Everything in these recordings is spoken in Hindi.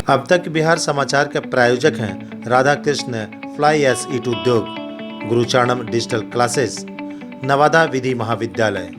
अब तक बिहार समाचार के प्रायोजक हैं राधा कृष्ण फ्लाई एस ईट उद्योग, गुरुचाणम डिजिटल क्लासेस, नवादा विधि महाविद्यालय।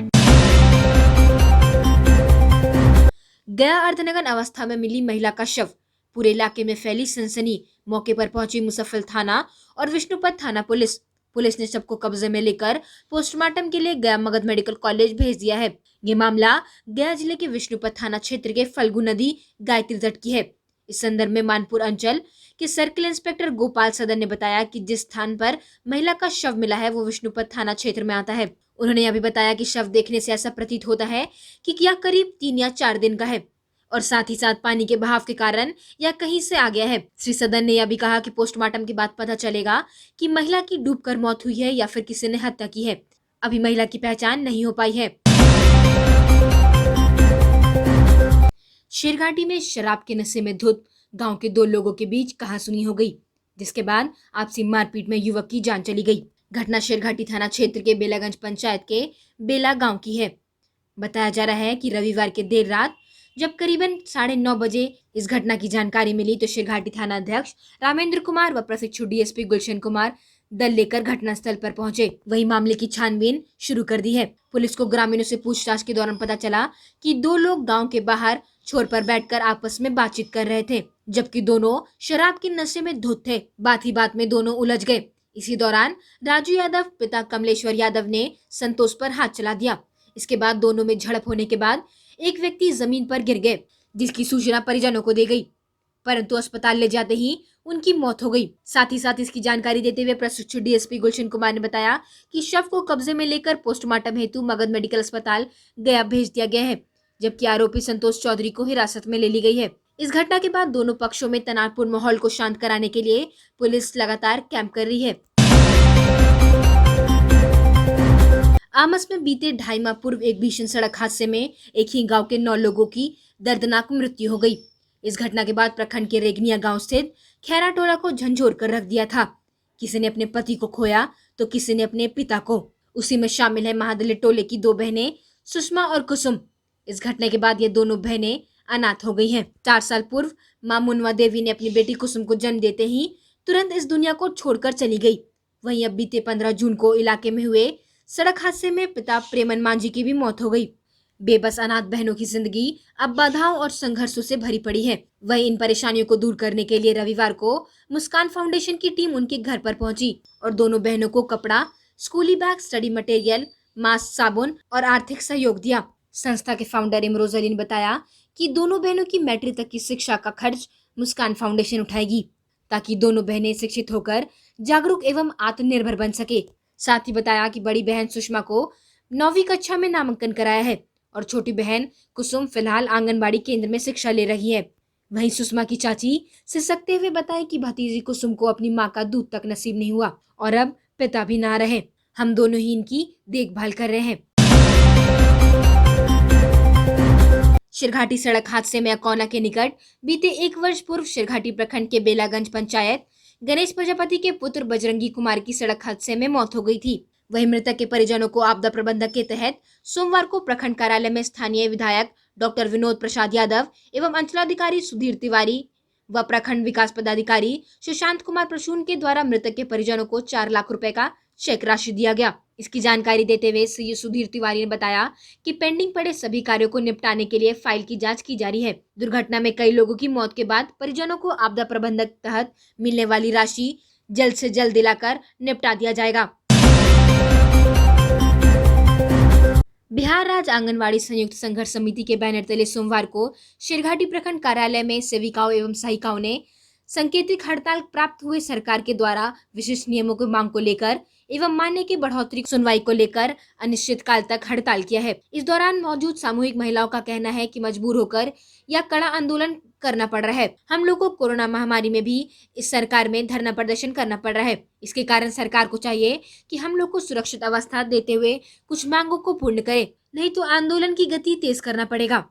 गया अर्धनग्न अवस्था में मिली महिला का शव, पूरे इलाके में फैली सनसनी। मौके पर पहुंची मुसफ्फल थाना और विष्णुपद थाना पुलिस। पुलिस ने शव को कब्जे में लेकर पोस्टमार्टम के लिए गया मगध मेडिकल कॉलेज भेज दिया है। ये मामला गया जिले के विष्णुपद थाना क्षेत्र के फल्गु नदी गायत्री तट की है। इस संदर्भ में मानपुर अंचल के सर्किल इंस्पेक्टर गोपाल सदन ने बताया कि जिस स्थान पर महिला का शव मिला है वो विष्णुपद थाना क्षेत्र में आता है। उन्होंने यह भी बताया कि शव देखने से ऐसा प्रतीत होता है कि यह करीब 3 या 4 दिन का है और साथ ही साथ पानी के बहाव के कारण यह कहीं से आ गया है। श्री सदन ने यह भी कहा कि पोस्टमार्टम के बाद पता चलेगा कि महिला की डूबकर मौत हुई है या फिर किसी ने हत्या की है। अभी महिला की पहचान नहीं हो पाई है। शेरघाटी में शराब के नशे में धुत गांव के 2 लोगों के बीच कहासुनी हो गई, जिसके बाद आपसी मारपीट में युवक की जान चली गई। घटना शेरघाटी थाना क्षेत्र के बेलागंज पंचायत के बेला गांव की है। बताया जा रहा है कि रविवार के देर रात जब करीबन 9:30 बजे इस घटना की जानकारी मिली तो शेरघाटी थाना अध्यक्ष रामेंद्र कुमार व प्रशिक्षु डीएसपी गुलशन कुमार दल लेकर घटनास्थल पर पहुंचे। वही मामले की छानबीन शुरू कर दी है। पुलिस को ग्रामीणों से पूछताछ के दौरान पता चला कि 2 लोग गांव के बाहर छोर पर बैठकर आपस में बातचीत कर रहे थे, जबकि दोनों शराब के नशे में धुत थे। बात ही बात में दोनों उलझ गए। इसी दौरान राजू यादव पिता कमलेश्वर यादव ने संतोष पर हाथ चला दिया। इसके बाद दोनों में झड़प होने के बाद एक व्यक्ति जमीन पर गिर गए, जिसकी सूचना परिजनों को दी गई, परंतु अस्पताल ले जाते ही उनकी मौत हो गई। साथ ही साथ इसकी जानकारी देते हुए प्रशिक्षु डीएसपी गुलशन कुमार ने बताया कि शव को कब्जे में लेकर पोस्टमार्टम हेतु मगध मेडिकल अस्पताल गया भेज दिया गया है, जबकि आरोपी संतोष चौधरी को हिरासत में ले ली गई है। इस घटना के बाद दोनों पक्षों में तनावपूर्ण माहौल को शांत कराने के लिए पुलिस लगातार कैंप कर रही है। आमस में बीते 2.5 माह पूर्व एक भीषण सड़क हादसे में एक ही गांव के 9 लोगों की दर्दनाक मृत्यु हो गई। इस घटना के बाद प्रखंड के रेगनिया गांव स्थित खैरा टोला को झंझोर कर रख दिया था। किसी ने अपने पति को खोया तो किसी ने अपने पिता को। उसी में शामिल है महादलित टोले की 2 बहनें सुषमा और कुसुम। इस घटना के बाद ये दोनों बहनें अनाथ हो गई हैं। 4 साल पूर्व मां मुनवा देवी ने अपनी बेटी कुसुम को जन्म देते ही तुरंत इस दुनिया को छोड़कर चली गई। वहीं अब बीते 15 जून को इलाके में हुए सड़क हादसे में पिता प्रेमन मांझी की भी मौत हो गई। बेबस अनाथ बहनों की जिंदगी अब बाधाओं और संघर्षों से भरी पड़ी है। वहीं इन परेशानियों को दूर करने के लिए रविवार को मुस्कान फाउंडेशन की टीम उनके घर पर पहुंची और दोनों बहनों को कपड़ा, स्कूली बैग, स्टडी मटेरियल, मास्क, साबुन और आर्थिक सहयोग दिया। संस्था के फाउंडर इमरोज अली ने बताया कि दोनों बहनों की मैट्रिक तक की शिक्षा का खर्च मुस्कान फाउंडेशन उठाएगी, ताकि दोनों बहनें शिक्षित होकर जागरूक एवं आत्मनिर्भर बन सके। साथ ही बताया कि बड़ी बहन सुषमा को 9वीं कक्षा में नामांकन कराया है और छोटी बहन कुसुम फिलहाल आंगनबाड़ी केंद्र में शिक्षा ले रही है। वहीं सुषमा की चाची सिसकते हुए बताए कि भतीजी कुसुम को अपनी मां का दूध तक नसीब नहीं हुआ और अब पिता भी ना रहे, हम दोनों ही इनकी देखभाल कर रहे हैं। शिरघाटी सड़क हादसे में अकौना के निकट बीते 1 वर्ष पूर्व शिरघाटी प्रखंड के बेलागंज पंचायत गणेश प्रजापति के पुत्र बजरंगी कुमार की सड़क हादसे में मौत हो गई थी। वहीं मृतक के परिजनों को आपदा प्रबंधक के तहत सोमवार को प्रखंड कार्यालय में स्थानीय विधायक डॉक्टर विनोद प्रसाद यादव एवं अंचलाधिकारी सुधीर तिवारी व प्रखंड विकास पदाधिकारी सुशांत कुमार प्रसून के द्वारा मृतक के परिजनों को 4 लाख रुपए का चेक राशि दिया गया। इसकी जानकारी देते हुए सीए सुधीर तिवारी ने बताया कि पेंडिंग पड़े सभी कार्यों को निपटाने के लिए फाइल की जांच की जा रही है। दुर्घटना में कई लोगों की मौत के बाद परिजनों को आपदा प्रबंधक तहत मिलने वाली राशि जल्द से जल्द दिलाकर निपटा दिया जाएगा। बिहार राज्य आंगनवाड़ी संयुक्त संघर्ष समिति के बैनर तले सोमवार को शिरघाटी प्रखंड कार्यालय में सेविकाओं एवं सहायिकाओं ने सांकेतिक हड़ताल प्राप्त हुए सरकार के द्वारा विशिष्ट नियमों की मांग को लेकर एवं मान्य की बढ़ोतरी सुनवाई को लेकर अनिश्चितकाल तक हड़ताल किया है। इस दौरान मौजूद सामूहिक महिलाओं का कहना है कि मजबूर होकर या कड़ा आंदोलन करना पड़ रहा है। हम लोग को कोरोना महामारी में भी इस सरकार में धरना प्रदर्शन करना पड़ रहा है। इसके कारण सरकार को चाहिए कि हम लोग को सुरक्षित अवस्था देते हुए कुछ मांगों को पूर्ण करे, नहीं तो आंदोलन की गति तेज करना पड़ेगा।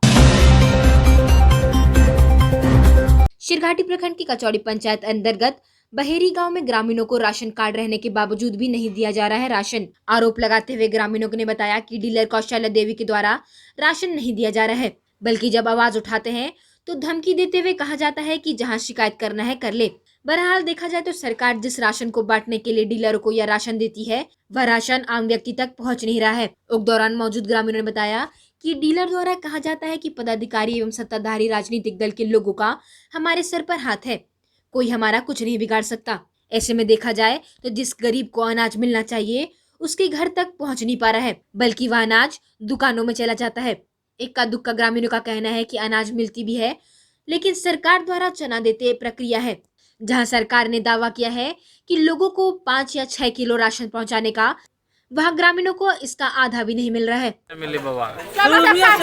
शिरघाटी प्रखंड की कचौड़ी पंचायत अंतर्गत बहेरी गांव में ग्रामीणों को राशन कार्ड रहने के बावजूद भी नहीं दिया जा रहा है राशन। आरोप लगाते हुए ग्रामीणों ने बताया कि डीलर कौशल्या देवी के द्वारा राशन नहीं दिया जा रहा है, बल्कि जब आवाज उठाते हैं तो धमकी देते हुए कहा जाता है कि जहां शिकायत करना है कर ले। बहरहाल देखा जाए तो सरकार जिस राशन को बांटने के लिए डीलरों को यह राशन देती है, वह राशन आम व्यक्ति तक पहुंच नहीं रहा है। उक्त दौरान मौजूद ग्रामीणों ने बताया कि डीलर द्वारा कहा जाता है कि पदाधिकारी एवं सत्ताधारी राजनीतिक दल के लोगों का हमारे सर पर हाथ है, कोई हमारा कुछ नहीं बिगाड़ सकता। ऐसे में देखा जाए तो जिस गरीब को अनाज मिलना चाहिए उसके घर तक पहुंच नहीं पा रहा है, बल्कि वह अनाज दुकानों में चला जाता है। इक्का दुक्का ग्रामीणों का कहना है कि अनाज मिलती भी है, लेकिन सरकार द्वारा चना देते प्रक्रिया है। जहां सरकार ने दावा किया है कि लोगों को 5 या 6 किलो राशन पहुंचाने का, वहां ग्रामीणों को इसका आधा भी नहीं मिल रहा है। मिली बाबा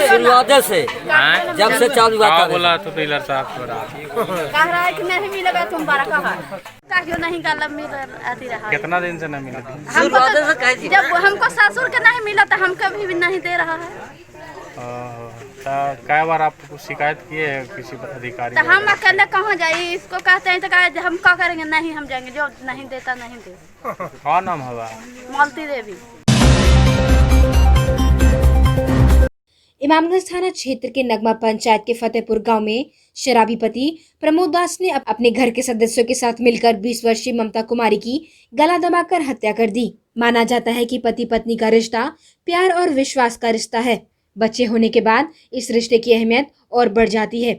शुरुआत से जब से चालू हुआ था बोला तो डीलर साहब को कह रहा है कि नहीं मिलेगा तुम्हारा कहा क्यों नहीं गलत मिल आती रहा है। कितना दिन से नहीं मिला? हमको तो जब हमको ससुर के नहीं मिला तो हम कभी भी नहीं दे रहा है। कई बार आप शिकायत किए हैं किसी अधिकारी? तो हम अकेले कहाँ जाए, इसको कहते हैं तो कहे हम क्या करेंगे, नहीं हम जाएंगे, जो नहीं देता नहीं दे। क्या नाम होगा? मालती देवी। इमामगंज थाना क्षेत्र के नगमा पंचायत के फतेहपुर गांव में शराबी पति प्रमोद दास ने अपने घर के सदस्यों के साथ मिलकर 20 वर्षीय ममता कुमारी की गला दबाकर हत्या कर दी। माना जाता है कि पति पत्नी का रिश्ता प्यार और विश्वास का रिश्ता है। बच्चे होने के बाद इस रिश्ते की अहमियत और बढ़ जाती है।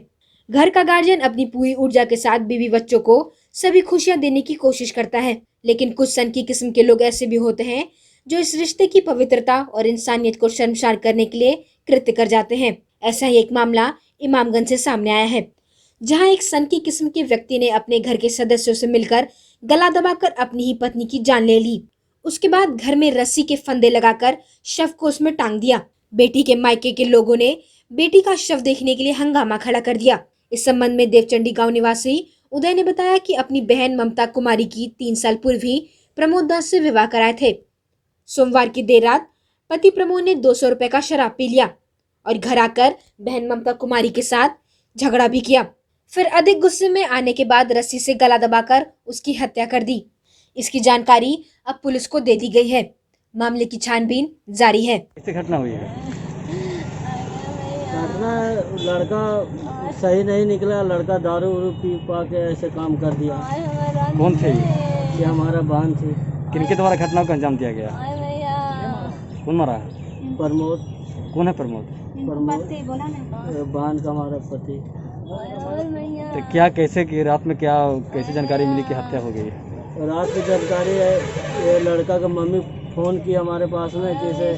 घर का गार्जियन अपनी पूरी ऊर्जा के साथ बीवी बच्चों को सभी खुशियां देने की कोशिश करता है, लेकिन कुछ सनकी किस्म के लोग ऐसे भी होते हैं जो इस रिश्ते की पवित्रता और इंसानियत को शर्मसार करने के लिए कृत्य कर जाते हैं। ऐसा ही एक मामला इमामगंज से सामने आया है, जहां एक सनकी किस्म के व्यक्ति ने अपने घर के सदस्यों से मिलकर गला दबाकर अपनी ही पत्नी की जान ले ली। उसके बाद घर में रस्सी के फंदे लगाकर शव को उसमें टांग दिया। बेटी के मायके के लोगों ने बेटी का शव देखने के लिए हंगामा खड़ा कर दिया। इस संबंध में देवचंडी गांव निवासी उदय ने बताया कि अपनी बहन ममता कुमारी की 3 साल पूर्व ही प्रमोद दास से विवाह कराए थे। सोमवार की देर रात पति प्रमोद ने 200 रुपए का शराब पी लिया और घर आकर बहन ममता कुमारी के साथ झगड़ा भी किया। फिर अधिक गुस्से में आने के बाद रस्सी से गला दबाकर उसकी हत्या कर दी। इसकी जानकारी अब पुलिस को दे दी गई है। मामले की छानबीन जारी है। कैसे घटना हुई है? घटना लड़का सही नहीं निकला, लड़का दारू उरू पी पा के ऐसे काम कर दिया। कौन थे ये हमारा बहन थी। किनके द्वारा घटना को अंजाम दिया गया? कौन मारा? प्रमोद। कौन है प्रमोद? बहन का हमारा पति। तो क्या कैसे की रात में क्या कैसे जानकारी मिली कि हत्या हो गई है? रात की जानकारी है, ये लड़का का मम्मी फ़ोन की हमारे पास में, जैसे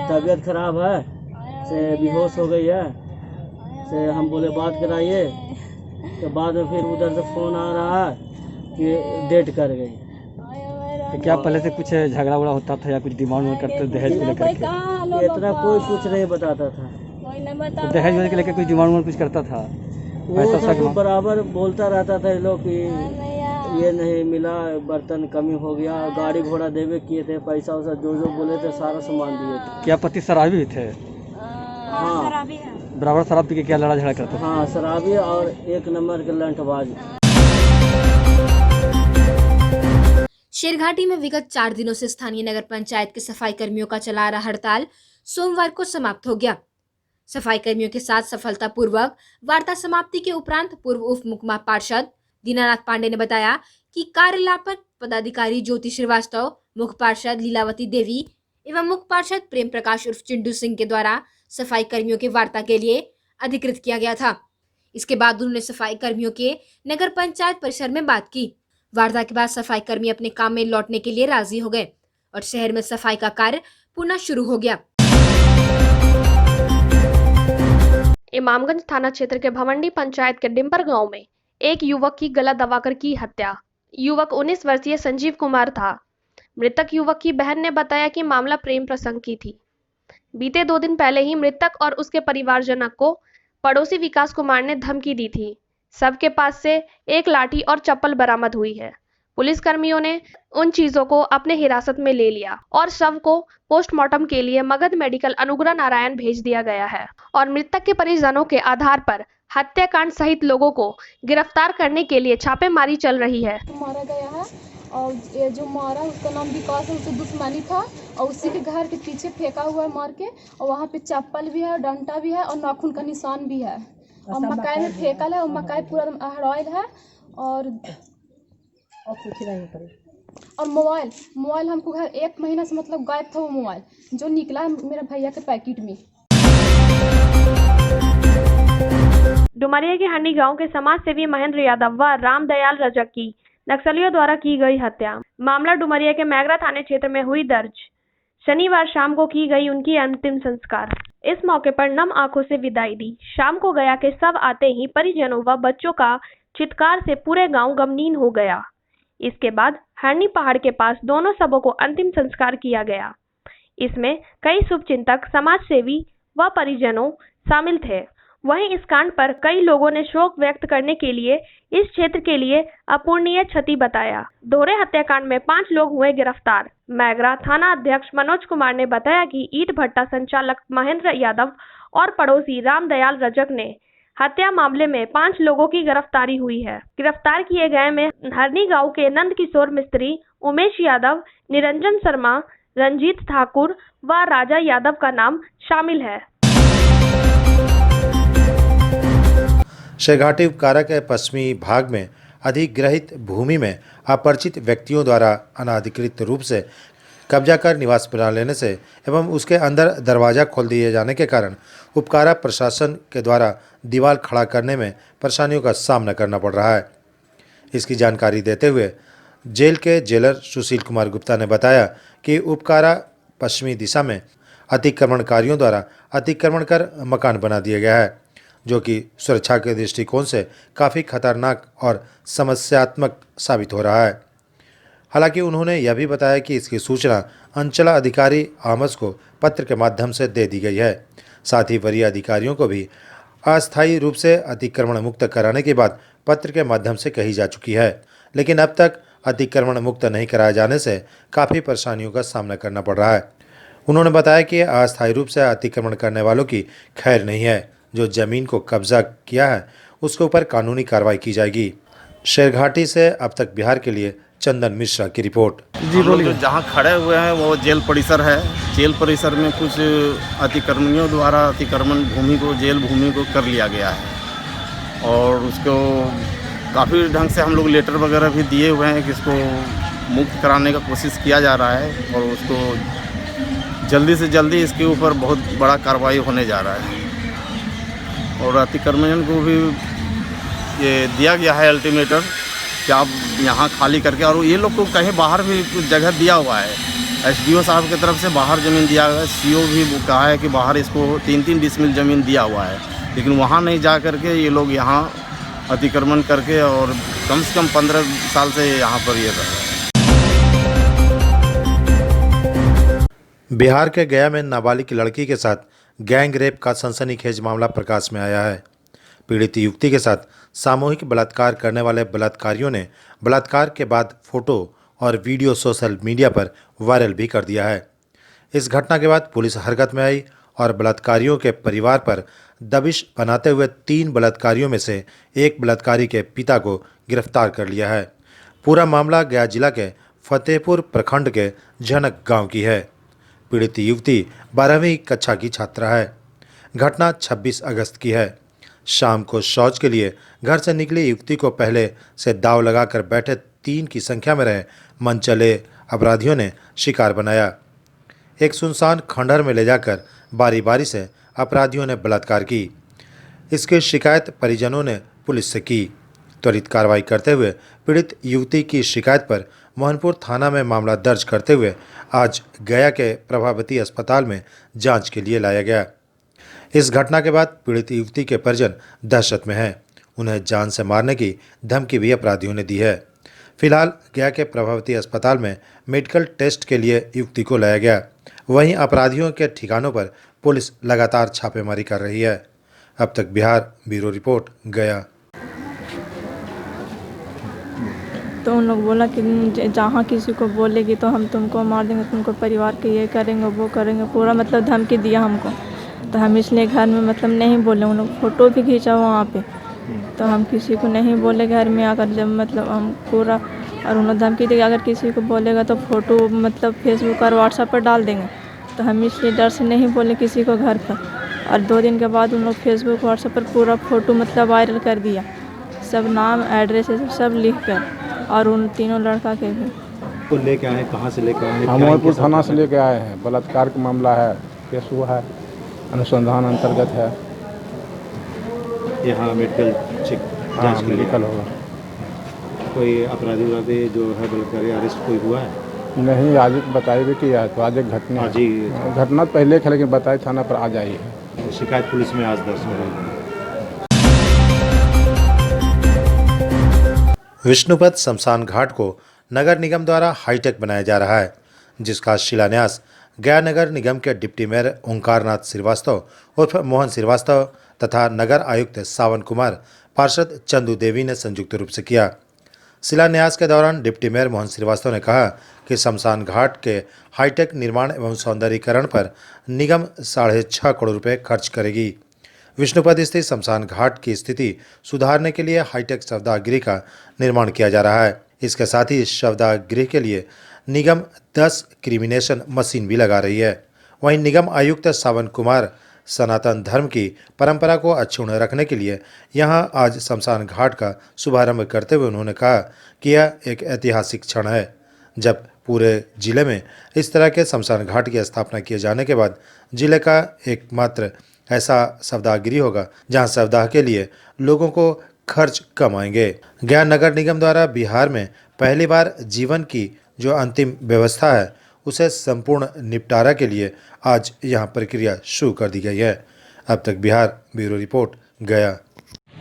तबीयत खराब है, से बेहोश हो गई है, से हम बोले बात कराइए, तो बाद में फिर उधर से फ़ोन आ रहा है कि डेट कर गई। तो क्या पहले से कुछ झगड़ा उगड़ा होता था या कुछ डिमांड में करते दहेज को लेकर के? इतना कोई कुछ नहीं बताता था। तो दहेज को लेकर कुछ डिमांड में कुछ करता था? वो सब बराबर बोलता रहता था ये लोग कि ये नहीं मिला, बर्तन कमी हो गया, गाड़ी घोड़ा देवे किए थे, पैसा वैसा जो बोले थे सारा सामान दिए थे। क्या पति शराबी भी थे? हाँ, बराबर शराब पी के क्या लड़ा झगड़ा करता था? हाँ, शराबी और एक नंबर के लंठबाज। शेरघाटी में विगत 4 दिनों से स्थानीय नगर पंचायत के सफाई कर्मियों का चला रहा हड़ताल सोमवार को समाप्त हो गया। सफाई कर्मियों के साथ सफलतापूर्वक वार्ता समाप्ति के उपरांत पूर्व उप मुख्य पार्षद दीनानाथ पांडे ने बताया कि कार्यलापक पदाधिकारी ज्योति श्रीवास्तव, मुख्य पार्षद लीलावती देवी एवं मुख्य पार्षद प्रेम प्रकाश उर्फ चिंटू सिंह के द्वारा सफाई कर्मियों के वार्ता के लिए अधिकृत किया गया था। इसके बाद उन्होंने सफाई कर्मियों के नगर पंचायत परिसर में बात की। वार्ता के बाद सफाई कर्मी अपने काम में लौटने के लिए राजी हो गए और शहर में सफाई का कार्य पुनः शुरू हो गया। इमामगंज थाना क्षेत्र के भवंडी पंचायत के डिम्बर गांव में एक युवक की गला दबाकर की हत्या। युवक 19 वर्षीय संजीव कुमार था। मृतक युवक की बहन ने बताया कि मामला प्रेम प्रसंग की थी। बीते 2 दिन पहले ही मृतक और उसके परिवारजनक को पड़ोसी विकास कुमार ने धमकी दी थी। सबके पास से एक लाठी और चप्पल बरामद हुई है। पुलिस कर्मियों ने उन चीजों को अपने हिरासत में ले लिया और शव को पोस्टमार्टम के लिए मगध मेडिकल अनुग्रह नारायण भेज दिया गया है और मृतक के परिजनों के आधार पर हत्याकांड सहित लोगों को गिरफ्तार करने के लिए छापेमारी चल रही है। मारा गया है और ये जो मारा उसका नाम विकास है, उससे दुश्मनी था और उसी के घर के पीछे फेंका हुआ है मार के, और वहाँ पे चप्पल भी है, डंडा भी है और नाखून का निशान भी है। और मकाई में फेंकल है और मकाई पूरा एकदम अहड़ायल है। और कुछ नहीं करे। और मोबाइल हमको घर 1 महीना से मतलब गायब था वो मोबाइल, जो निकला मेरा भैया के पैकेट में। डुमरिया के हंडी गांव के समाज सेवी महेंद्र यादव व रामदयाल रजक की नक्सलियों द्वारा की गई हत्या। मामला डुमरिया के मैगरा थाने क्षेत्र में हुई दर्ज। शनिवार शाम को की गई उनकी अंतिम संस्कार। इस मौके पर नम आंखों से विदाई दी। शाम को गया के शव आते ही परिजनों व बच्चों का चित्कार से पूरे गांव गमगीन हो गया। इसके बाद हरनी पहाड़ के पास दोनों शवों को अंतिम संस्कार किया गया। इसमें कई शुभचिंतक, समाज सेवी व परिजनों शामिल थे। वहीं इस कांड पर कई लोगों ने शोक व्यक्त करने के लिए इस क्षेत्र के लिए अपूरणीय क्षति बताया। दोहरे हत्याकांड में 5 लोग हुए गिरफ्तार। मैगरा थाना अध्यक्ष मनोज कुमार ने बताया कि ईंट भट्टा संचालक महेंद्र यादव और पड़ोसी रामदयाल रजक ने हत्या मामले में 5 लोगों की गिरफ्तारी हुई है। गिरफ्तार किए गए में हरनी गांव के नंद किशोर मिस्त्री, उमेश यादव, निरंजन शर्मा, रंजीत ठाकुर व राजा यादव का नाम शामिल है। शेरघाटी उपकारा के पश्चिमी भाग में अधिग्रहित भूमि में अपरिचित व्यक्तियों द्वारा अनाधिकृत रूप से कब्जा कर निवास बना लेने से एवं उसके अंदर दरवाज़ा खोल दिए जाने के कारण उपकारा प्रशासन के द्वारा दीवार खड़ा करने में परेशानियों का सामना करना पड़ रहा है। इसकी जानकारी देते हुए जेल के जेलर सुशील कुमार गुप्ता ने बताया कि उपकारा पश्चिमी दिशा में अतिक्रमणकारियों द्वारा अतिक्रमण कर मकान बना दिया गया है, जो कि सुरक्षा के दृष्टिकोण से काफ़ी खतरनाक और समस्यात्मक साबित हो रहा है। हालांकि उन्होंने यह भी बताया कि इसकी सूचना अंचल अधिकारी आमस को पत्र के माध्यम से दे दी गई है। साथ ही वरीय अधिकारियों को भी अस्थायी रूप से अतिक्रमण मुक्त कराने की बात पत्र के माध्यम से कही जा चुकी है, लेकिन अब तक अतिक्रमण मुक्त नहीं कराए जाने से काफ़ी परेशानियों का सामना करना पड़ रहा है। उन्होंने बताया कि अस्थायी रूप से अतिक्रमण करने वालों की खैर नहीं है। जो जमीन को कब्जा किया है उसके ऊपर कानूनी कार्रवाई की जाएगी। शेरघाटी से अब तक बिहार के लिए चंदन मिश्रा की रिपोर्ट। जी बोलिए। जहाँ खड़े हुए हैं वो जेल परिसर है। जेल परिसर में कुछ अतिक्रमणियों द्वारा अतिक्रमण भूमि को, जेल भूमि को कर लिया गया है और उसको काफ़ी ढंग से हम लोग लेटर वगैरह भी दिए हुए हैं कि इसको मुक्त कराने का कोशिश किया जा रहा है और उसको जल्दी से जल्दी इसके ऊपर बहुत बड़ा कार्रवाई होने जा रहा है। और अतिक्रमण को भी ये दिया गया है अल्टीमेटम कि आप यहाँ खाली करके, और ये लोग को कहीं बाहर भी कुछ जगह दिया हुआ है। एसडीओ साहब की तरफ से बाहर ज़मीन दिया हुआ है। सीओ भी कहा है कि बाहर इसको 3-3 डिसमिल ज़मीन दिया हुआ है, लेकिन वहाँ नहीं जा करके ये लोग यहाँ अतिक्रमण करके और कम से कम 15 साल से यहाँ पर ये रह रहे हैं। बिहार के गया में नाबालिग लड़की के साथ गैंग रेप का सनसनीखेज मामला प्रकाश में आया है। पीड़ित युवती के साथ सामूहिक बलात्कार करने वाले बलात्कारियों ने बलात्कार के बाद फोटो और वीडियो सोशल मीडिया पर वायरल भी कर दिया है। इस घटना के बाद पुलिस हरकत में आई और बलात्कारियों के परिवार पर दबिश बनाते हुए 3 बलात्कारियों में से एक बलात्कारी के पिता को गिरफ्तार कर लिया है। पूरा मामला गया जिला के फतेहपुर प्रखंड के झनक गांव की है। पीड़ित युवती 12वीं कक्षा की छात्रा है। घटना 26 अगस्त की है। शाम को शौच के लिए घर से निकली युवती को पहले से दाव लगाकर बैठे 3 की संख्या में रहे मनचले अपराधियों ने शिकार बनाया। एक सुनसान खंडहर में ले जाकर बारी बारी से अपराधियों ने बलात्कार की। इसकी शिकायत परिजनों ने पुलिस से की। त्वरित कार्रवाई करते हुए पीड़ित युवती की शिकायत पर मोहनपुर थाना में मामला दर्ज करते हुए आज गया के प्रभावती अस्पताल में जांच के लिए लाया गया। इस घटना के बाद पीड़ित युवती के परिजन दहशत में हैं। उन्हें जान से मारने की धमकी भी अपराधियों ने दी है। फिलहाल गया के प्रभावती अस्पताल में मेडिकल टेस्ट के लिए युवती को लाया गया। वहीं अपराधियों के ठिकानों पर पुलिस लगातार छापेमारी कर रही है। अब तक बिहार ब्यूरो रिपोर्ट गया। तो उन लोग बोला कि जहाँ किसी को बोलेगी तो हम तुमको मार देंगे, तुमको परिवार के ये करेंगे वो करेंगे, पूरा मतलब धमकी दिया हमको। तो हम इसलिए घर में मतलब नहीं बोले। उन लोग फ़ोटो भी खींचा वहाँ पे, तो हम किसी को नहीं बोले घर में आकर। जब मतलब हम पूरा, और उन्होंने धमकी दी अगर किसी को बोलेगा तो फ़ोटो मतलब फेसबुक और व्हाट्सएप पर डाल देंगे। तो हम इसलिए डर से नहीं बोले किसी को घर पर। और 2 दिन के बाद उन लोग फेसबुक व्हाट्सएप पर पूरा फ़ोटो मतलब वायरल कर दिया, सब नाम एड्रेस सब लिख कर, और उन तीनों लड़का के भी। को लेके आए, कहाँ से लेके आए? मोहनपुर थाना से लेके आए हैं। बलात्कार का मामला है, केस हुआ है, अनुसंधान अंतर्गत है। यहाँ मेडिकल चेक जांच मेडिकल होगा। कोई अपराधी जो है बलात्कारी अरेस्ट कोई हुआ है? नहीं, आज बताए भी किया है, तो आज एक घटना आज ही घटना पहले खे, लेकिन बताए थाना पर आ जाइए। शिकायत पुलिस में आज दर्ज हो गई। विष्णुपद शमशान घाट को नगर निगम द्वारा हाईटेक बनाया जा रहा है, जिसका शिलान्यास गया नगर निगम के डिप्टी मेयर ओंकारनाथ श्रीवास्तव उर्फ मोहन श्रीवास्तव तथा नगर आयुक्त सावन कुमार, पार्षद चंदू देवी ने संयुक्त रूप से किया। शिलान्यास के दौरान डिप्टी मेयर मोहन श्रीवास्तव ने कहा कि शमशान घाट के हाईटेक निर्माण एवं सौंदर्यीकरण पर निगम 6.5 करोड़ रुपए खर्च करेगी। विष्णुपद स्थित शमशान घाट की स्थिति सुधारने के लिए हाईटेक शवदाह गृह का निर्माण किया जा रहा है। इसके साथ ही इस शवदाह गृह के लिए निगम 10 क्रीमिनेशन मशीन भी लगा रही है। वहीं निगम आयुक्त सावन कुमार सनातन धर्म की परंपरा को अक्षुण्ण रखने के लिए यहां आज शमशान घाट का शुभारंभ करते हुए उन्होंने कहा कि यह एक ऐतिहासिक क्षण है, जब पूरे जिले में इस तरह के शमशान घाट की स्थापना किए जाने के बाद जिले का एकमात्र ऐसा शवदाह गृह होगा जहां शवदाह के लिए लोगों को खर्च कम आएंगे। गया नगर निगम द्वारा बिहार में पहली बार जीवन की जो अंतिम व्यवस्था है उसे संपूर्ण निपटारा के लिए आज यहां प्रक्रिया शुरू कर दी गई है। अब तक बिहार ब्यूरो रिपोर्ट गया।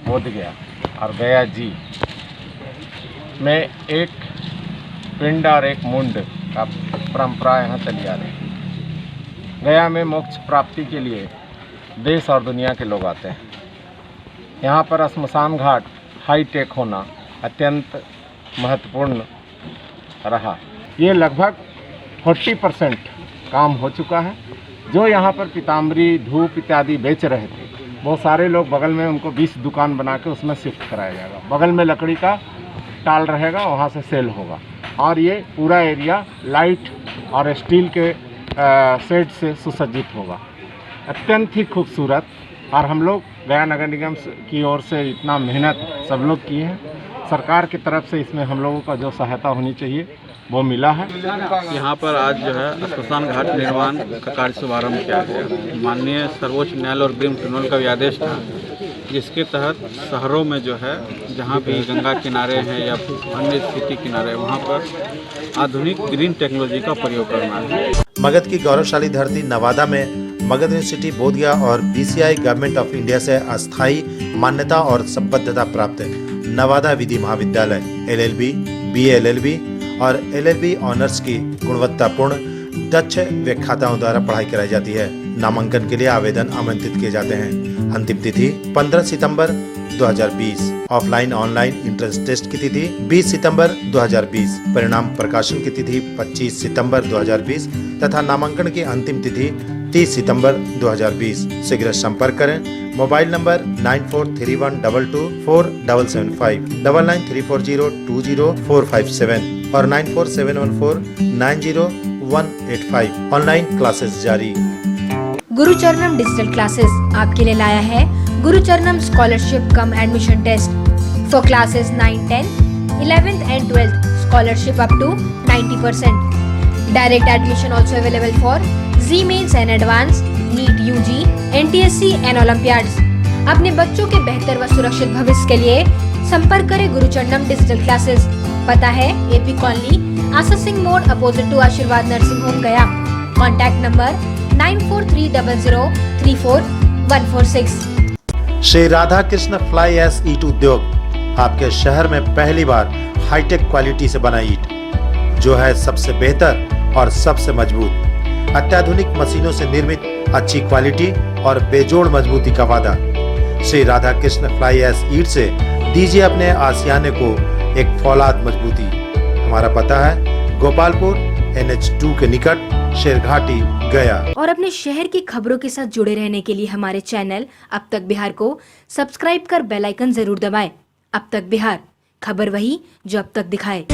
बोध गया और गया जी में एक पिंड और एक मुंड का परंपरा यहाँ चली आ रही है। गया में मोक्ष प्राप्ति के लिए देश और दुनिया के लोग आते हैं। यहाँ पर श्मशान घाट हाईटेक होना अत्यंत महत्वपूर्ण रहा। ये लगभग 40% काम हो चुका है। जो यहाँ पर पीताम्बरी धूप इत्यादि बेच रहे थे, वो सारे लोग बगल में उनको 20 दुकान बना के उसमें शिफ्ट कराया जाएगा। बगल में लकड़ी का टाल रहेगा, वहाँ से सेल होगा और ये पूरा एरिया लाइट और स्टील के शेड से सुसज्जित होगा। अत्यंत ही खूबसूरत। और हम लोग गया नगर निगम की ओर से इतना मेहनत सब लोग किए हैं। सरकार की तरफ से इसमें हम लोगों का जो सहायता होनी चाहिए वो मिला है। यहाँ पर आज जो है श्मशान घाट निर्माण का कार्य शुभारम्भ किया गया। माननीय सर्वोच्च न्यायालय और गृह ट्रिब्यूनल का भी आदेश था, जिसके तहत शहरों में जो है जहाँ भी गंगा किनारे हैं या अन्य सिटी किनारे, वहाँ पर आधुनिक ग्रीन टेक्नोलॉजी का प्रयोग करना है। मगध की गौरवशाली धरती नवादा में मगध यूनिवर्सिटी बोधगया और BCI गवर्नमेंट ऑफ इंडिया से अस्थायी मान्यता और संबद्धता प्राप्त नवादा विधि महाविद्यालय LLB, BA LLB और LLB ऑनर्स की गुणवत्तापूर्ण दक्ष व्याख्याताओं द्वारा पढ़ाई कराई जाती है। नामांकन के लिए आवेदन आमंत्रित किए जाते हैं। अंतिम तिथि 15 सितंबर 2020। ऑफलाइन ऑनलाइन एंट्रेंस टेस्ट की तिथि 20 सितंबर 2020। परिणाम प्रकाशन की तिथि 25 सितंबर 2020 तथा नामांकन की अंतिम तिथि 30 सितंबर 2020। शीघ्र संपर्क करें। मोबाइल नंबर 9431224775, 9934020457 और 9471490185। ऑनलाइन क्लासेस जारी। गुरुचरणम डिजिटल क्लासेस आपके लिए लाया है Gurucharanam scholarship cum admission test for classes 9, 10, 11th and 12th. Scholarship up to 90%. Direct admission also available for Z Mains and Advanced, NEET UG, NTSC and Olympiads. अपने बच्चों के बेहतर व सुरक्षित भविष्य के लिए संपर्क करें गुरुचरणम डिजिटल क्लासेस। पता है AP कॉलोनी, आशा सिंह मोड़, opposite to Ashirwad nursing home Gaya. Contact number 9430034146। Shri Radha Krishna fly ash ईट उद्योग आपके शहर में पहली बार हाईटेक क्वालिटी से बना ईट, जो है सबसे बेहतर और सबसे मजबूत। अत्याधुनिक मशीनों से निर्मित अच्छी क्वालिटी और बेजोड़ मजबूती का वादा। श्री राधा कृष्ण फ्लाई ऐश ईट से दीजिए अपने आशियाने को एक फौलाद मजबूती। हमारा पता है गोपालपुर NH2 के निकट शेरघाटी गया। और अपने शहर की खबरों के साथ जुड़े रहने के लिए हमारे चैनल अब तक बिहार को सब्सक्राइब कर बेल आइकन जरूर दबाएं। अब तक बिहार, खबर वही जो अब तक दिखाए।